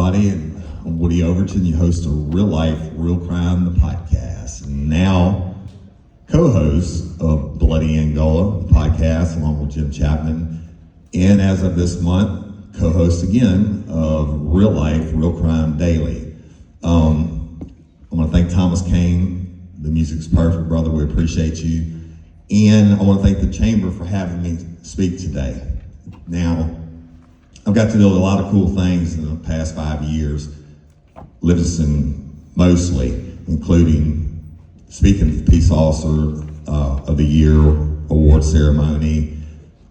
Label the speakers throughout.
Speaker 1: everybody, and I'm Woody Overton, your host of Real Life, Real Crime, the podcast, and now co-host of Bloody Angola, the podcast, along with Jim Chapman, and as of this month, co-host again of Real Life, Real Crime Daily. I want to thank Thomas Kane. The music's perfect, brother. We appreciate you. And I want to thank the Chamber for having me speak today. Now, I've got to do a lot of cool things in the past 5 years, Livingston mostly, including speaking at the Peace Officer of the Year award ceremony,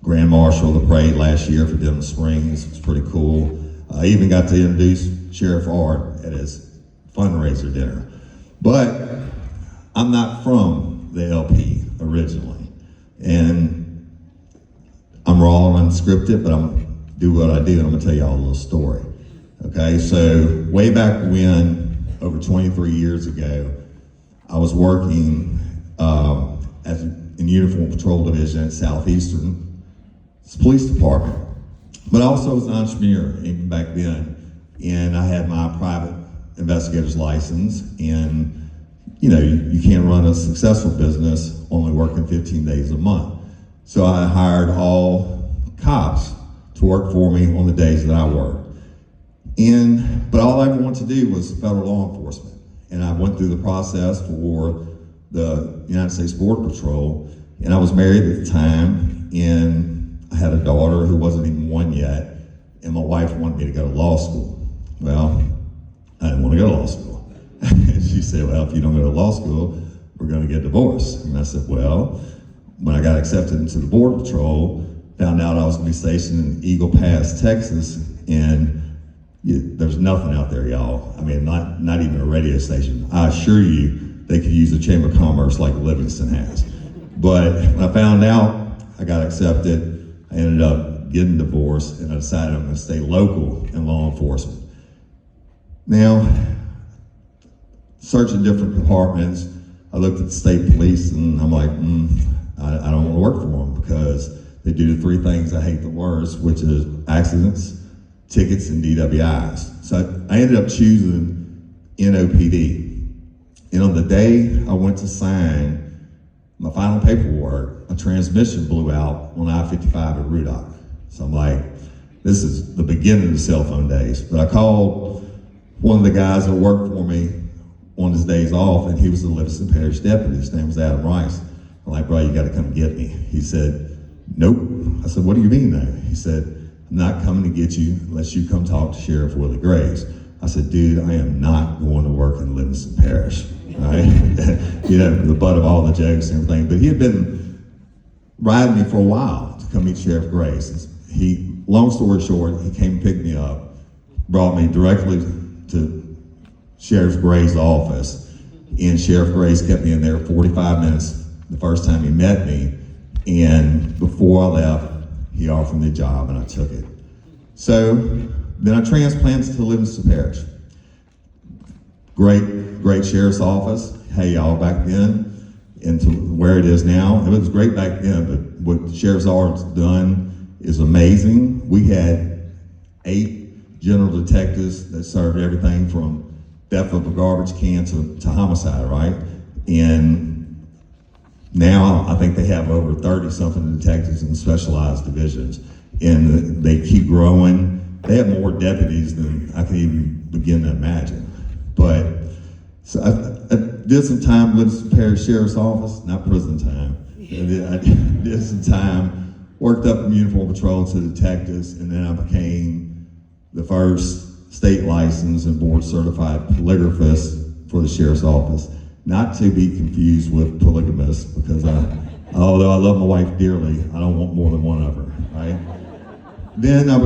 Speaker 1: Grand Marshal of the Parade last year for Denham Springs. It was pretty cool. I even got to introduce Sheriff Art at his fundraiser dinner. But I'm not from the LP originally, and I'm raw and unscripted, but I'm do what I do, and I'm gonna tell y'all a little story. Okay, so way back when, over 23 years ago, I was working in Uniform Patrol Division at Southeastern Police Department, but I also was an entrepreneur even back then, and I had my private investigator's license, and you know, you can't run a successful business only working 15 days a month. So I hired all cops to work for me on the days that I worked. But all I ever wanted to do was federal law enforcement. And I went through the process for the United States Border Patrol, and I was married at the time, and I had a daughter who wasn't even one yet, and my wife wanted me to go to law school. Well, I didn't want to go to law school. And she said, well, if you don't go to law school, we're gonna get divorced. And I said, well, when I got accepted into the Border Patrol, found out I was gonna be stationed in Eagle Pass, Texas, and there's nothing out there, y'all. I mean, not even a radio station. I assure you, they could use a Chamber of Commerce like Livingston has. But when I found out I got accepted, I ended up getting divorced, and I decided I'm gonna stay local in law enforcement. Now, searching different departments, I looked at the state police, and I'm like, I don't wanna work for them because they do the three things I hate the worst, which is accidents, tickets, and DWIs. So I ended up choosing NOPD. And on the day I went to sign my final paperwork, a transmission blew out on I-55 at Rudock. So I'm like, this is the beginning of the cell phone days. But I called one of the guys that worked for me on his days off, and he was the Livingston Parish deputy. His name was Adam Rice. I'm like, bro, you gotta come get me. He said, nope. I said, what do you mean though? He said, I'm not coming to get you unless you come talk to Sheriff Willie Graves. I said, dude, I am not going to work in Livingston Parish, all right? You know, the butt of all the jokes and everything, but he had been riding me for a while to come meet Sheriff Graves. Long story short, he came and picked me up, brought me directly to Sheriff Graves' office, and Sheriff Graves kept me in there 45 minutes the first time he met me, and before I left, he offered me a job, and I took it. So then I transplanted to Livingston Parish. Great sheriff's office. Hey, y'all, back then, into where it is now. It was great back then, but what the Sheriff's Office done is amazing. We had 8 general detectives that served everything from theft of a garbage can to homicide, right? And now I think they have over 30-something detectives in specialized divisions, and they keep growing. They have more deputies than I can even begin to imagine. But so I did some time in Livingston Parish Sheriff's Office, not prison time. I did some time, worked up from Uniform Patrol to detectives, and then I became the first state licensed and board certified polygraphist for the Sheriff's Office. Not to be confused with polygamist, because although I love my wife dearly, I don't want more than one of her, right? Then I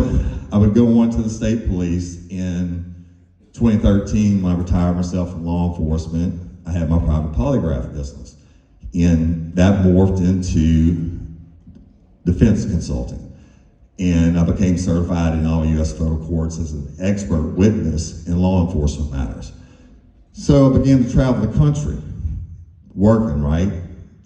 Speaker 1: would go on to the state police. In 2013, when I retired myself from law enforcement, I had my private polygraph business. And that morphed into defense consulting. And I became certified in all U.S. federal courts as an expert witness in law enforcement matters. So I began to travel the country, working, right?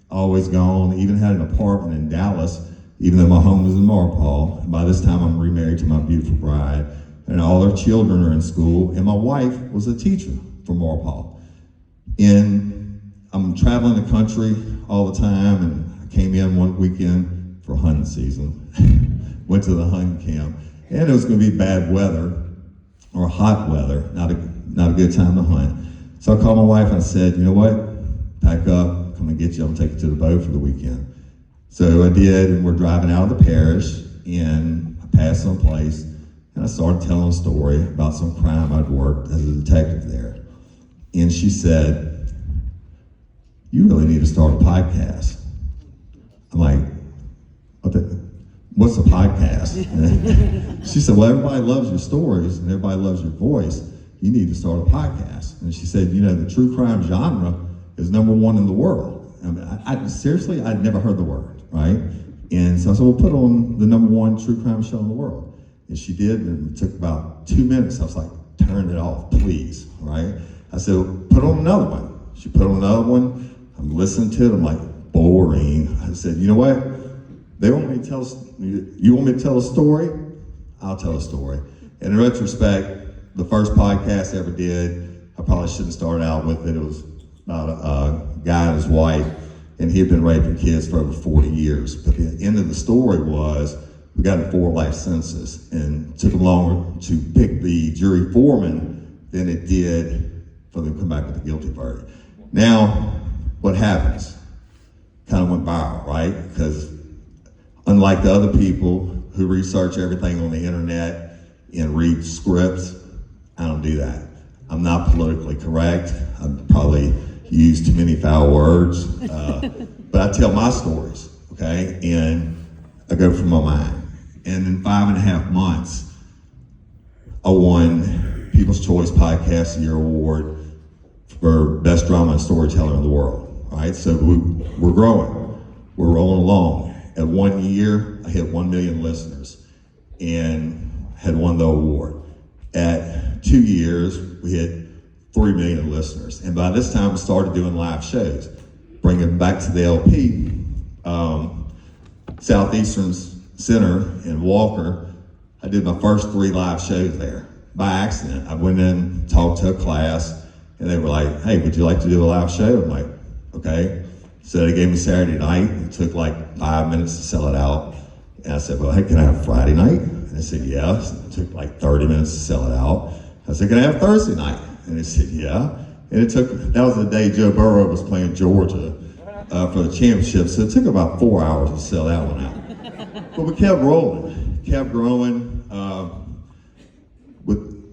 Speaker 1: Always gone, even had an apartment in Dallas, even though my home was in Marpole. And by this time I'm remarried to my beautiful bride, and I all their children are in school, and my wife was a teacher from Marpaw. And I'm traveling the country all the time, and I came in one weekend for hunting season. Went to the hunting camp, and it was going to be bad weather, or hot weather, not a good time to hunt. So I called my wife and I said, you know what, pack up, come and get you, I'm gonna take you to the boat for the weekend. So I did, and we're driving out of the parish, and I passed some place, and I started telling a story about some crime I'd worked as a detective there. And she said, you really need to start a podcast. I'm like, what's a podcast? She said, well, everybody loves your stories and everybody loves your voice. You need to start a podcast. And she said, you know, the true crime genre is #1 in the world. I mean, seriously, I'd never heard the word, right? And so I said, well, put on the #1 true crime show in the world. And she did, and it took about 2 minutes. I was like, turn it off, please, right? I said, well, put on another one. She put on another one. I'm listening to it. I'm like, boring. I said, you know what? They want me to tell, you want me to tell a story? I'll tell a story. And in retrospect, the first podcast I ever did, I probably shouldn't start out with it. It was about a guy and his wife, and he had been raping kids for over 40 years. But the end of the story was, we got a 4 life sentences, and it took them longer to pick the jury foreman than it did for them to come back with a guilty verdict. Now, what happens? Kind of went viral, right? Because unlike the other people who research everything on the internet and read scripts, I don't do that. I'm not politically correct. I probably use too many foul words, but I tell my stories, okay? And I go from my mind. And in 5.5 months, I won People's Choice Podcast of the Year Award for Best Drama and Storyteller in the World, all right? So we're growing, we're rolling along. At 1 year, I hit 1 million listeners and had won the award. At 2 years, we hit 3 million listeners. And by this time, we started doing live shows. Bring it back to the LP, Southeastern Center in Walker. I did my first 3 live shows there by accident. I went in, talked to a class, and they were like, hey, would you like to do a live show? I'm like, okay. So they gave me Saturday night. It took like 5 minutes to sell it out. And I said, well, hey, can I have Friday night? And they said, yeah. It took like 30 minutes to sell it out. I said, can I have Thursday night? And they said, yeah. And that was the day Joe Burrow was playing Georgia for the championship. So it took about 4 hours to sell that one out. But we kept rolling, kept growing. With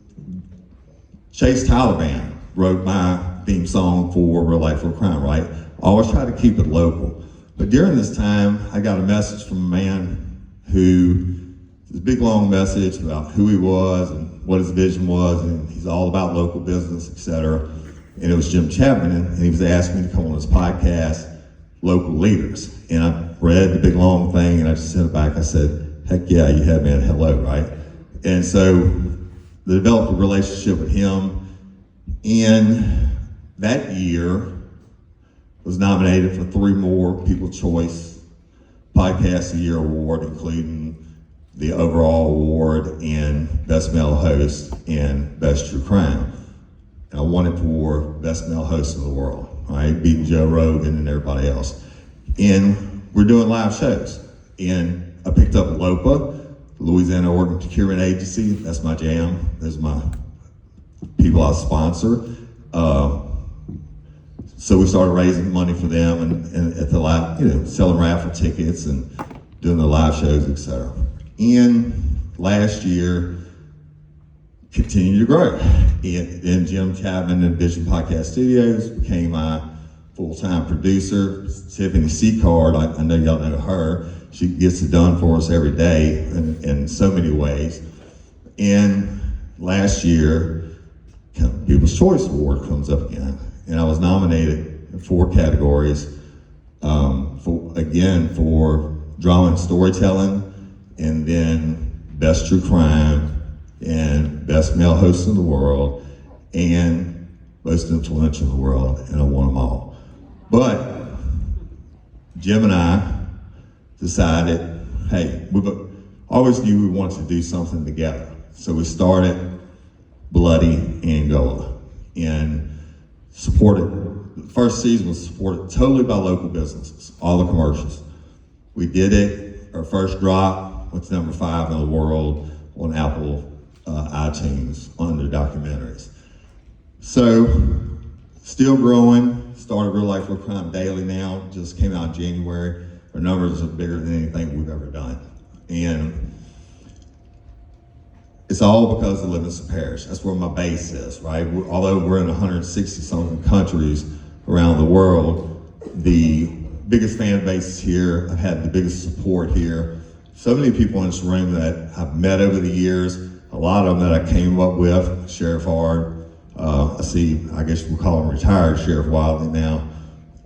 Speaker 1: Chase Taliban wrote my theme song for Real Life, Real Crime, right? I always try to keep it local. But during this time, I got a message from a man who, this big long message about who he was and what his vision was, and he's all about local business, etc. And it was Jim Chapman, and he was asking me to come on his podcast, Local Leaders. And I read the big long thing, and I just sent it back. I said, heck yeah, you had me at hello, right? And so I developed a relationship with him, and that year was nominated for 3 more People's Choice Podcast of the Year Award, including the overall award and Best Male Host and Best True Crime. And I won it for Best Male Host in the world, all right, beating Joe Rogan and everybody else. And we're doing live shows. And I picked up LOPA, Louisiana Organ Procurement Agency. That's my jam. Those are my people I sponsor. So we started raising money for them and at the live, selling raffle tickets and doing the live shows, etc. And last year, continued to grow. And Jim Chapman and Vision Podcast Studios became my full-time producer. Tiffany Seacard, I know y'all know her. She gets it done for us every day in so many ways. And last year, People's Choice Award comes up again. And I was nominated in 4 categories, for drama and storytelling, and then Best True Crime, and Best Male Host in the World, and Most Influential in the World, and I won them all. But Jim and I decided, hey, we always knew we wanted to do something together, So we started Bloody Angola and the first season was supported totally by local businesses, all the commercials. We did it, our first drop went to number 5 in the world on Apple iTunes under documentaries. So, still growing, started Real Life Real Crime Daily now, just came out in January. Our numbers are bigger than anything we've ever done. And it's all because of Livingston Parish. That's where my base is, right? Although we're in 160-something countries around the world, the biggest fan base here, I've had the biggest support here. So many people in this room that I've met over the years, a lot of them that I came up with, Sheriff Ard, I guess we'll call him retired Sheriff Wiley now.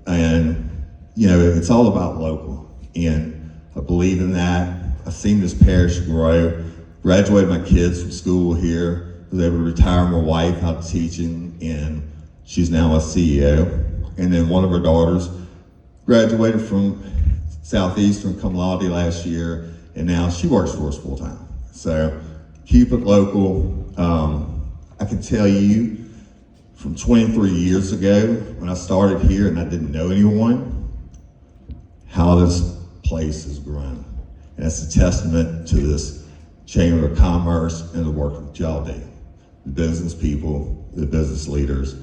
Speaker 1: And, it's all about local. And I believe in that. I've seen this parish grow. Graduated my kids from school here. Was able to retire my wife out of teaching, and she's now a CEO. And then one of her daughters graduated from Southeastern cum laude last year, and now she works for us full time. So keep it local. I can tell you from 23 years ago when I started here and I didn't know anyone, how this place has grown. And that's a testament to this Chamber of Commerce and the work that y'all do. The business people, the business leaders.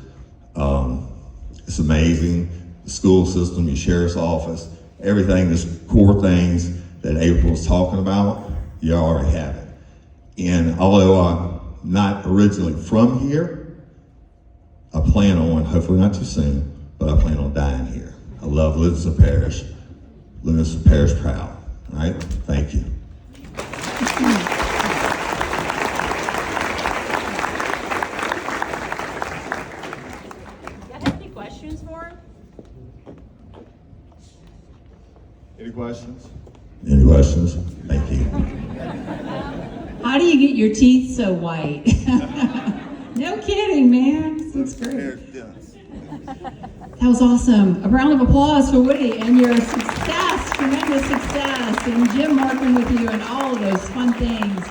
Speaker 1: It's amazing. The school system, your sheriff's office, everything, these core things that April was talking about, you already have it. And although I'm not originally from here, I plan on, hopefully not too soon, but I plan on dying here. I love Livingston Parish. Livingston Parish proud. All right, thank you. Any questions? Any questions? Thank you.
Speaker 2: How do you get your teeth so white? No kidding, man. This looks great. That was awesome. A round of applause for Woody and your success, tremendous success, and Jim working with you and all of those fun things.